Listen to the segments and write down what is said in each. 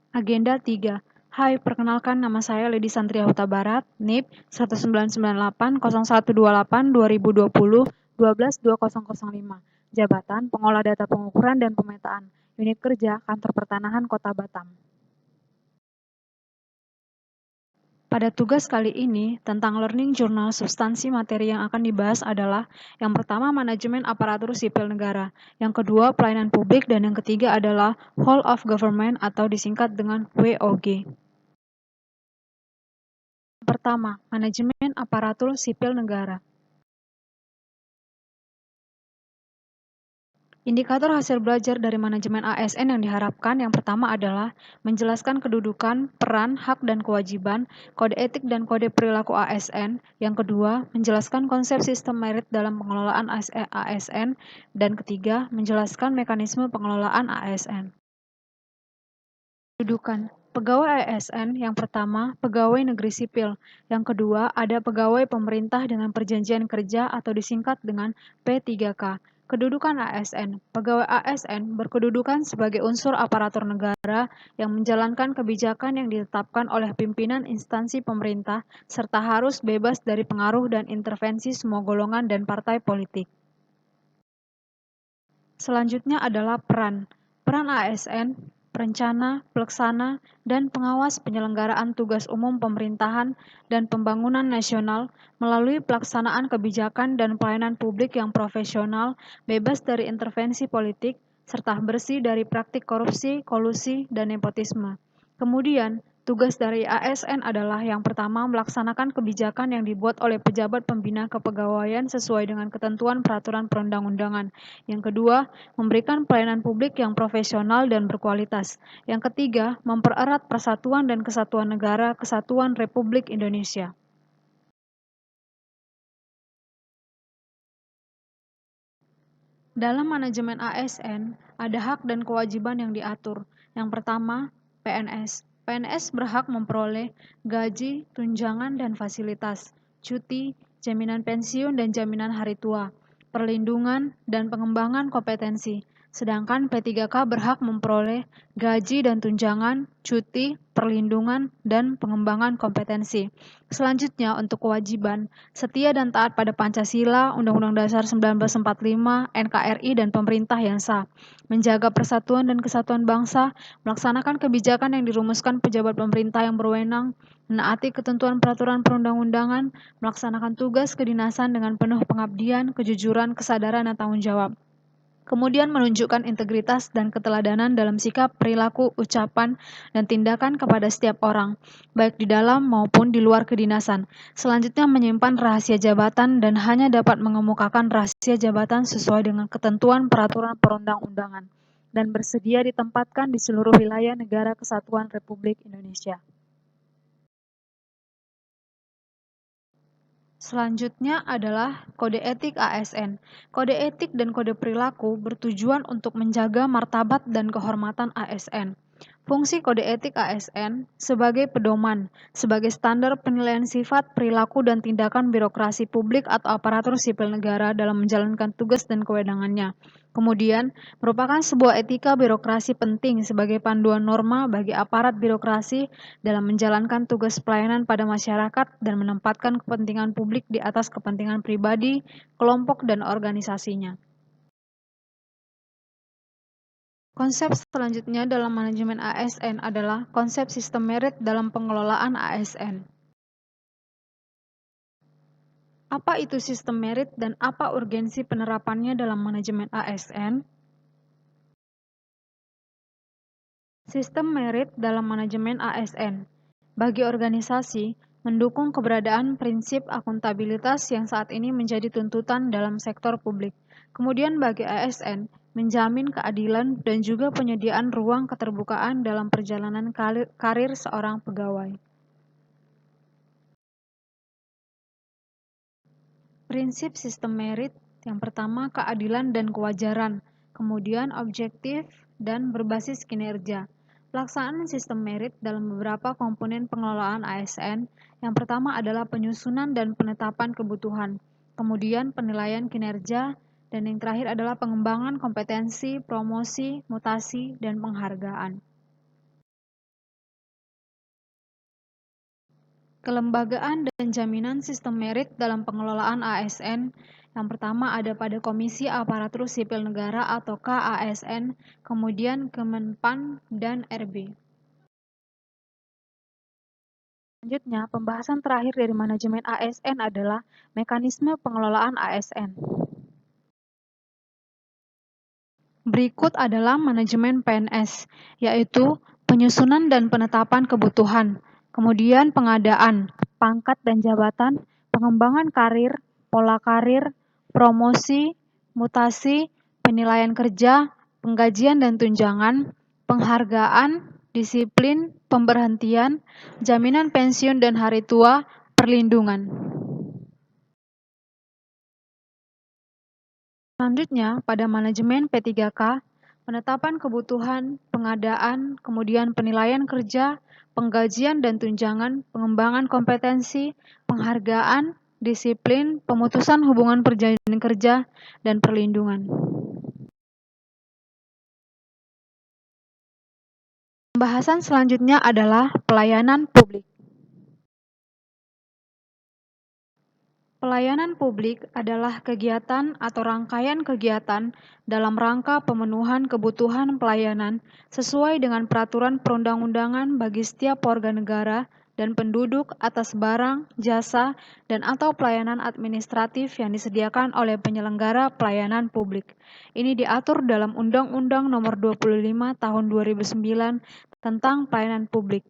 Agenda 3. Hai, perkenalkan nama saya Lady Santria Huta Barat, NIP 19980128 122005. Jabatan Pengolah Data Pengukuran dan Pemetaan. Unit Kerja Kantor Pertanahan Kota Batam. Pada tugas kali ini, tentang learning journal, substansi materi yang akan dibahas adalah yang pertama, manajemen aparatur sipil negara, yang kedua, pelayanan publik, dan yang ketiga adalah whole of government atau disingkat dengan WOG. Pertama, manajemen aparatur sipil negara. Indikator hasil belajar dari manajemen ASN yang diharapkan yang pertama adalah menjelaskan kedudukan, peran, hak dan kewajiban, kode etik dan kode perilaku ASN. Yang kedua, menjelaskan konsep sistem merit dalam pengelolaan ASN. Dan ketiga, menjelaskan mekanisme pengelolaan ASN. Kedudukan pegawai ASN yang pertama, pegawai negeri sipil. Yang kedua, ada pegawai pemerintah dengan perjanjian kerja atau disingkat dengan P3K. Kedudukan ASN. Pegawai ASN berkedudukan sebagai unsur aparatur negara yang menjalankan kebijakan yang ditetapkan oleh pimpinan instansi pemerintah serta harus bebas dari pengaruh dan intervensi semua golongan dan partai politik. Selanjutnya adalah peran. Peran ASN, perencana, pelaksana, dan pengawas penyelenggaraan tugas umum pemerintahan dan pembangunan nasional melalui pelaksanaan kebijakan dan pelayanan publik yang profesional, bebas dari intervensi politik, serta bersih dari praktik korupsi, kolusi, dan nepotisme. Kemudian, tugas dari ASN adalah yang pertama melaksanakan kebijakan yang dibuat oleh pejabat pembina kepegawaian sesuai dengan ketentuan peraturan perundang-undangan. Yang kedua, memberikan pelayanan publik yang profesional dan berkualitas. Yang ketiga, mempererat persatuan dan kesatuan negara Kesatuan Republik Indonesia. Dalam manajemen ASN, ada hak dan kewajiban yang diatur. Yang pertama, PNS. PNS berhak memperoleh gaji, tunjangan, dan fasilitas, cuti, jaminan pensiun dan jaminan hari tua, perlindungan, dan pengembangan kompetensi. Sedangkan P3K berhak memperoleh gaji dan tunjangan, cuti, perlindungan, dan pengembangan kompetensi. Selanjutnya, untuk kewajiban, setia dan taat pada Pancasila, Undang-Undang Dasar 1945, NKRI, dan pemerintah yang sah, menjaga persatuan dan kesatuan bangsa, melaksanakan kebijakan yang dirumuskan pejabat pemerintah yang berwenang, menaati ketentuan peraturan perundang-undangan, melaksanakan tugas kedinasan dengan penuh pengabdian, kejujuran, kesadaran, dan tanggung jawab. Kemudian menunjukkan integritas dan keteladanan dalam sikap, perilaku, ucapan, dan tindakan kepada setiap orang, baik di dalam maupun di luar kedinasan. Selanjutnya menyimpan rahasia jabatan dan hanya dapat mengemukakan rahasia jabatan sesuai dengan ketentuan peraturan perundang-undangan dan bersedia ditempatkan di seluruh wilayah negara Kesatuan Republik Indonesia. Selanjutnya adalah kode etik ASN. Kode etik dan kode perilaku bertujuan untuk menjaga martabat dan kehormatan ASN. Fungsi kode etik ASN sebagai pedoman, sebagai standar penilaian sifat, perilaku, dan tindakan birokrasi publik atau aparatur sipil negara dalam menjalankan tugas dan kewenangannya. Kemudian, merupakan sebuah etika birokrasi penting sebagai panduan norma bagi aparat birokrasi dalam menjalankan tugas pelayanan pada masyarakat dan menempatkan kepentingan publik di atas kepentingan pribadi, kelompok, dan organisasinya. Konsep selanjutnya dalam manajemen ASN adalah konsep sistem merit dalam pengelolaan ASN. Apa itu sistem merit dan apa urgensi penerapannya dalam manajemen ASN? Sistem merit dalam manajemen ASN. Bagi organisasi, mendukung keberadaan prinsip akuntabilitas yang saat ini menjadi tuntutan dalam sektor publik. Kemudian bagi ASN, menjamin keadilan dan juga penyediaan ruang keterbukaan dalam perjalanan karir seorang pegawai. Prinsip sistem merit yang pertama keadilan dan kewajaran, kemudian objektif dan berbasis kinerja. Pelaksanaan sistem merit dalam beberapa komponen pengelolaan ASN. Yang pertama adalah penyusunan dan penetapan kebutuhan, kemudian penilaian kinerja, dan yang terakhir adalah pengembangan kompetensi, promosi, mutasi, dan penghargaan. Kelembagaan dan jaminan sistem merit dalam pengelolaan ASN. Yang pertama ada pada Komisi Aparatur Sipil Negara atau KASN, kemudian Kemenpan dan RB. Selanjutnya, pembahasan terakhir dari manajemen ASN adalah mekanisme pengelolaan ASN. Berikut adalah manajemen PNS, yaitu penyusunan dan penetapan kebutuhan, kemudian pengadaan, pangkat dan jabatan, pengembangan karir, pola karir, promosi, mutasi, penilaian kerja, penggajian dan tunjangan, penghargaan, disiplin, pemberhentian, jaminan pensiun dan hari tua, perlindungan. Selanjutnya, pada manajemen P3K, penetapan kebutuhan, pengadaan, kemudian penilaian kerja, penggajian dan tunjangan, pengembangan kompetensi, penghargaan, disiplin, pemutusan hubungan perjanjian kerja, dan perlindungan. Pembahasan selanjutnya adalah pelayanan publik. Pelayanan publik adalah kegiatan atau rangkaian kegiatan dalam rangka pemenuhan kebutuhan pelayanan sesuai dengan peraturan perundang-undangan bagi setiap warga negara dan penduduk atas barang, jasa, dan atau pelayanan administratif yang disediakan oleh penyelenggara pelayanan publik. Ini diatur dalam Undang-Undang Nomor 25 Tahun 2009 tentang Pelayanan Publik.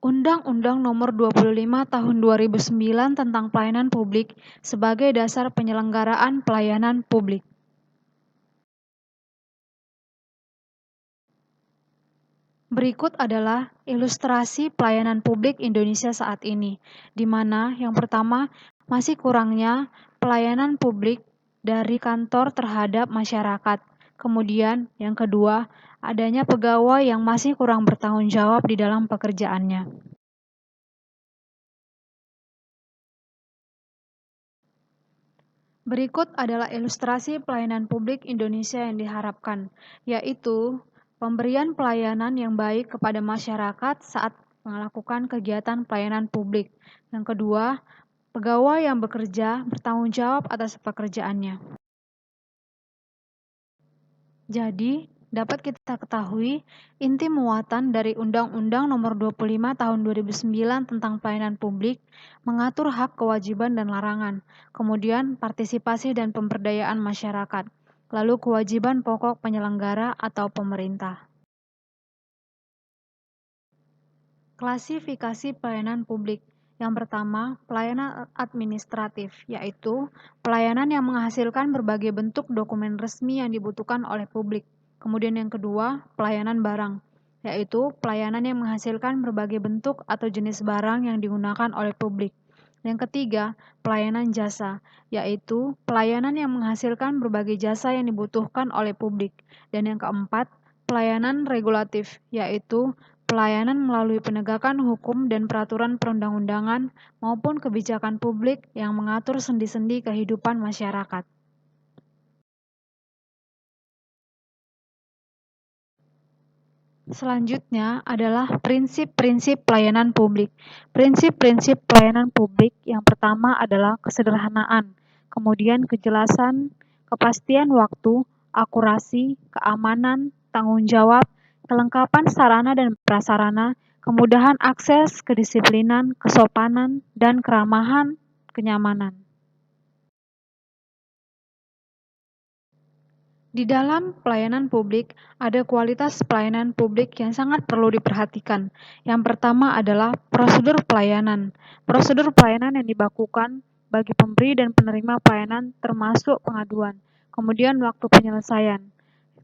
Undang-Undang Nomor 25 Tahun 2009 tentang Pelayanan Publik sebagai dasar penyelenggaraan pelayanan publik. Berikut adalah ilustrasi pelayanan publik Indonesia saat ini, di mana yang pertama masih kurangnya pelayanan publik dari kantor terhadap masyarakat. Kemudian yang kedua, adanya pegawai yang masih kurang bertanggung jawab di dalam pekerjaannya. Berikut adalah ilustrasi pelayanan publik Indonesia yang diharapkan, yaitu pemberian pelayanan yang baik kepada masyarakat saat melakukan kegiatan pelayanan publik. Yang kedua, pegawai yang bekerja bertanggung jawab atas pekerjaannya. Jadi, dapat kita ketahui inti muatan dari Undang-Undang Nomor 25 Tahun 2009 tentang Pelayanan Publik mengatur hak, kewajiban, dan larangan, kemudian partisipasi dan pemberdayaan masyarakat, lalu kewajiban pokok penyelenggara atau pemerintah. Klasifikasi pelayanan publik. Yang pertama, pelayanan administratif, yaitu pelayanan yang menghasilkan berbagai bentuk dokumen resmi yang dibutuhkan oleh publik. Kemudian yang kedua, pelayanan barang, yaitu pelayanan yang menghasilkan berbagai bentuk atau jenis barang yang digunakan oleh publik. Yang ketiga, pelayanan jasa, yaitu pelayanan yang menghasilkan berbagai jasa yang dibutuhkan oleh publik. Dan yang keempat, pelayanan regulatif, yaitu pelayanan melalui penegakan hukum dan peraturan perundang-undangan maupun kebijakan publik yang mengatur sendi-sendi kehidupan masyarakat. Selanjutnya adalah prinsip-prinsip pelayanan publik. Prinsip-prinsip pelayanan publik yang pertama adalah kesederhanaan, kemudian kejelasan, kepastian waktu, akurasi, keamanan, tanggung jawab, kelengkapan sarana dan prasarana, kemudahan akses, kedisiplinan, kesopanan, dan keramahan, kenyamanan. Di dalam pelayanan publik, ada kualitas pelayanan publik yang sangat perlu diperhatikan. Yang pertama adalah prosedur pelayanan. Prosedur pelayanan yang dibakukan bagi pemberi dan penerima pelayanan termasuk pengaduan. Kemudian waktu penyelesaian.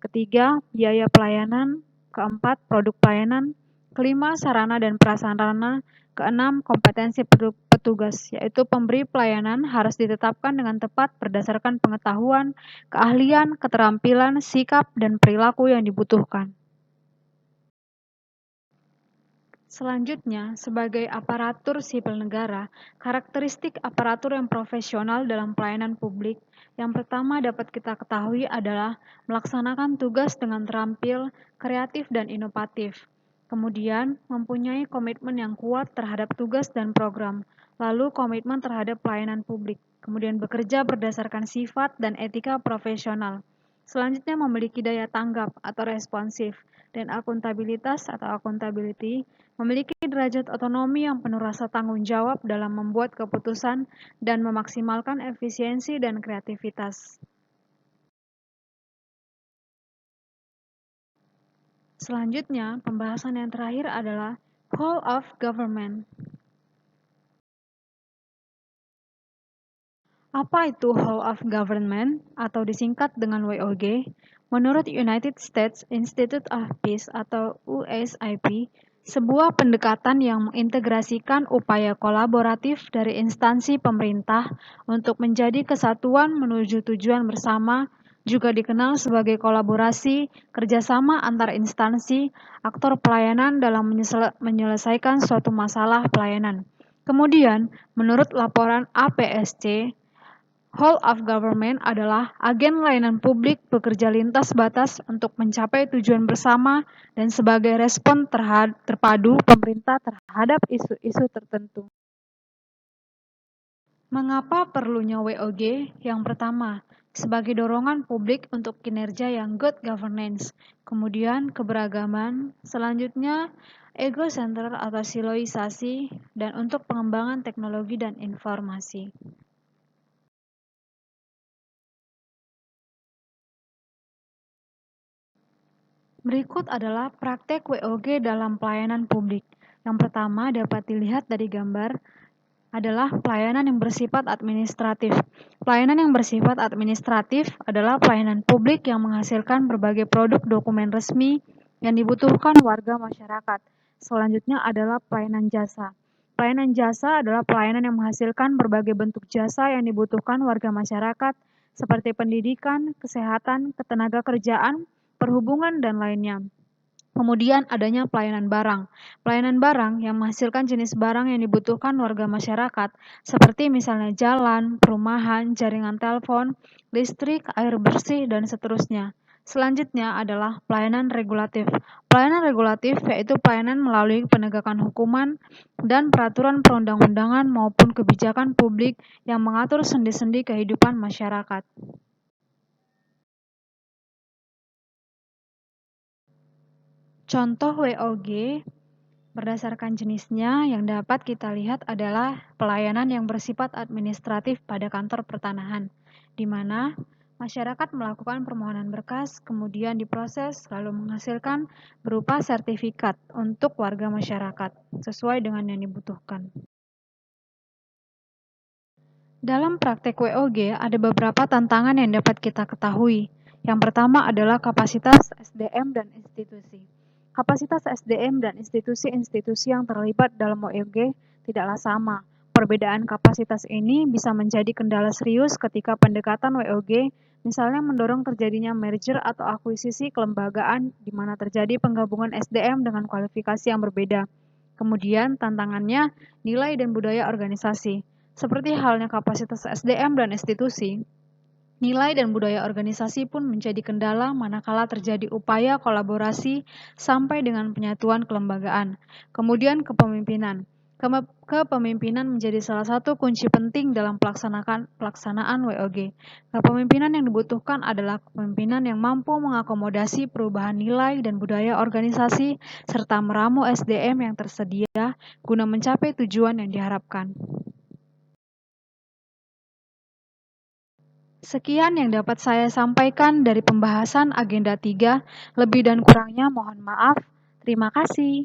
Ketiga, biaya pelayanan. Keempat, produk pelayanan. Kelima, sarana dan prasarana. Keenam, kompetensi petugas, yaitu pemberi pelayanan harus ditetapkan dengan tepat berdasarkan pengetahuan, keahlian, keterampilan, sikap, dan perilaku yang dibutuhkan. Selanjutnya, sebagai aparatur sipil negara, karakteristik aparatur yang profesional dalam pelayanan publik yang pertama dapat kita ketahui adalah melaksanakan tugas dengan terampil, kreatif, dan inovatif. Kemudian, mempunyai komitmen yang kuat terhadap tugas dan program, lalu komitmen terhadap pelayanan publik, kemudian bekerja berdasarkan sifat dan etika profesional. Selanjutnya, memiliki daya tanggap atau responsif, dan akuntabilitas atau accountability, memiliki derajat otonomi yang penuh rasa tanggung jawab dalam membuat keputusan dan memaksimalkan efisiensi dan kreativitas. Selanjutnya, pembahasan yang terakhir adalah whole of government. Apa itu whole of government atau disingkat dengan WOG? Menurut United States Institute of Peace atau USIP, sebuah pendekatan yang mengintegrasikan upaya kolaboratif dari instansi pemerintah untuk menjadi kesatuan menuju tujuan bersama, juga dikenal sebagai kolaborasi kerjasama antar instansi aktor pelayanan dalam menyelesaikan suatu masalah pelayanan. Kemudian, menurut laporan APSC, whole of government adalah agen layanan publik bekerja lintas batas untuk mencapai tujuan bersama dan sebagai respon terpadu pemerintah terhadap isu-isu tertentu. Mengapa perlunya WOG? Yang pertama, sebagai dorongan publik untuk kinerja yang good governance, kemudian keberagaman, selanjutnya ego center atau siloisasi, dan untuk pengembangan teknologi dan informasi. Berikut adalah praktek WOG dalam pelayanan publik. Yang pertama dapat dilihat dari gambar adalah pelayanan yang bersifat administratif. Pelayanan yang bersifat administratif adalah pelayanan publik yang menghasilkan berbagai produk dokumen resmi yang dibutuhkan warga masyarakat. Selanjutnya adalah pelayanan jasa. Pelayanan jasa adalah pelayanan yang menghasilkan berbagai bentuk jasa yang dibutuhkan warga masyarakat seperti pendidikan, kesehatan, ketenaga kerjaan, perhubungan, dan lainnya. Kemudian adanya pelayanan barang. Pelayanan barang yang menghasilkan jenis barang yang dibutuhkan warga masyarakat, seperti misalnya jalan, perumahan, jaringan telepon, listrik, air bersih, dan seterusnya. Selanjutnya adalah pelayanan regulatif. Pelayanan regulatif yaitu pelayanan melalui penegakan hukuman dan peraturan perundang-undangan maupun kebijakan publik yang mengatur sendi-sendi kehidupan masyarakat. Contoh WOG berdasarkan jenisnya yang dapat kita lihat adalah pelayanan yang bersifat administratif pada kantor pertanahan, di mana masyarakat melakukan permohonan berkas, kemudian diproses, lalu menghasilkan berupa sertifikat untuk warga masyarakat, sesuai dengan yang dibutuhkan. Dalam praktek WOG, ada beberapa tantangan yang dapat kita ketahui. Yang pertama adalah kapasitas SDM dan institusi. Kapasitas SDM dan institusi-institusi yang terlibat dalam WOG tidaklah sama. Perbedaan kapasitas ini bisa menjadi kendala serius ketika pendekatan WOG, misalnya mendorong terjadinya merger atau akuisisi kelembagaan di mana terjadi penggabungan SDM dengan kualifikasi yang berbeda. Kemudian tantangannya nilai dan budaya organisasi. Seperti halnya kapasitas SDM dan institusi, nilai dan budaya organisasi pun menjadi kendala manakala terjadi upaya kolaborasi sampai dengan penyatuan kelembagaan. Kemudian kepemimpinan. Kepemimpinan menjadi salah satu kunci penting dalam pelaksanaan WOG. Kepemimpinan yang dibutuhkan adalah kepemimpinan yang mampu mengakomodasi perubahan nilai dan budaya organisasi serta meramu SDM yang tersedia guna mencapai tujuan yang diharapkan. Sekian yang dapat saya sampaikan dari pembahasan agenda 3. Lebih dan kurangnya mohon maaf. Terima kasih.